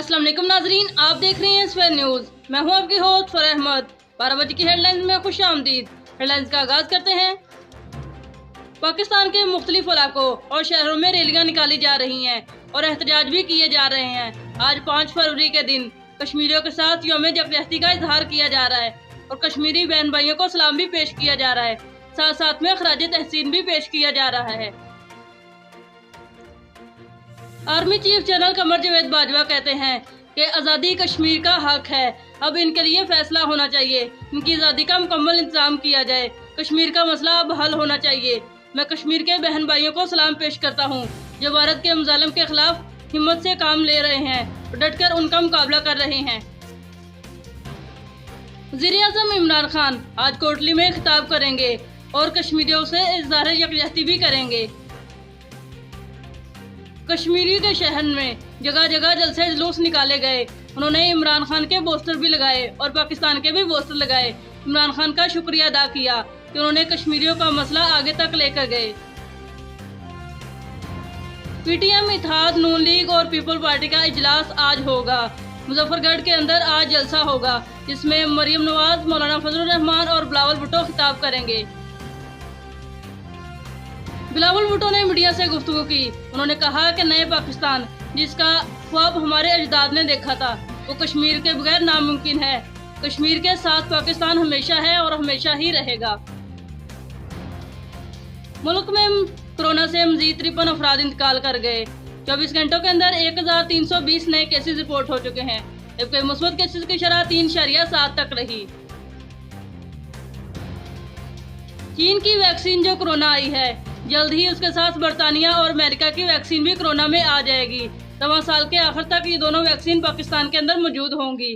अस्सलाम वालेकुम नाजरीन, आप देख रहे हैं स्वेर न्यूज़। मैं हूं आपकी होस्ट फर अहमद। 12 बजे की हेडलाइंस में खुश आमदीद। हेडलाइंस का आगाज करते हैं। पाकिस्तान के मुख्तलिफ इलाकों और शहरों में रैलियां निकाली जा रही हैं और एहतजाज भी किए जा रहे हैं। आज 5 फरवरी के दिन कश्मीरियों के साथ यौम यकजहती का इजहार किया जा रहा है और कश्मीरी बहन भाइयों को सलाम भी पेश किया जा रहा है। साथ साथ में खराज तहसीन भी पेश किया जा रहा है। Army chief general Qamar Javed Bajwa कहते हैं कि आज़ादी कश्मीर का हक है, अब इनके लिए फैसला होना चाहिए। इनकी आज़ादी का मुकम्मल इंतजाम किया जाए। कश्मीर का मसला अब हल होना चाहिए। मैं कश्मीर के बहन भाइयों को सलाम पेश करता हूँ जो भारत के मुजालिम के खिलाफ हिम्मत से काम ले रहे हैं और डटकर उनका मुकाबला कर रहे हैं। वज़ीर-ए-आज़म इमरान खान आज कोटली में खिताब करेंगे और कश्मीरियों से इज़हार यकजहती भी करेंगे। कश्मीरी के शहर में जगह जगह जलसे जुलूस निकाले गए। उन्होंने इमरान खान के पोस्टर भी लगाए और पाकिस्तान के भी पोस्टर लगाए। इमरान खान का शुक्रिया अदा किया कि उन्होंने कश्मीरियों का मसला आगे तक लेकर गए। पीटीएम, इत्तेहाद, नून लीग और पीपल पार्टी का इजलास आज होगा। मुजफ्फरगढ़ के अंदर आज जलसा होगा जिसमें मरियम नवाज, मौलाना फजलुर रहमान और बिलावल भुट्टो खिताब करेंगे। बिलावल भुट्टो ने मीडिया से गुफ्तगू की। उन्होंने कहा कि नए पाकिस्तान जिसका ख्वाब हमारे अजदाद ने देखा था वो कश्मीर के बगैर नामुमकिन है। कश्मीर के साथ पाकिस्तान हमेशा है और हमेशा ही रहेगा। मुल्क में कोरोना से मजीद 53 अफराद इंतकाल कर गए। 24 घंटों के अंदर 1320 नए केसेस रिपोर्ट हो चुके हैं जबकि मुस्बत केसेस की शरह 3.7 तक रही। चीन की वैक्सीन जो कोरोना आई है, जल्द ही उसके साथ बरतानिया और अमेरिका की वैक्सीन भी कोरोना में आ जाएगी। रवां साल के आखिर तक ये दोनों वैक्सीन पाकिस्तान के अंदर मौजूद होंगी।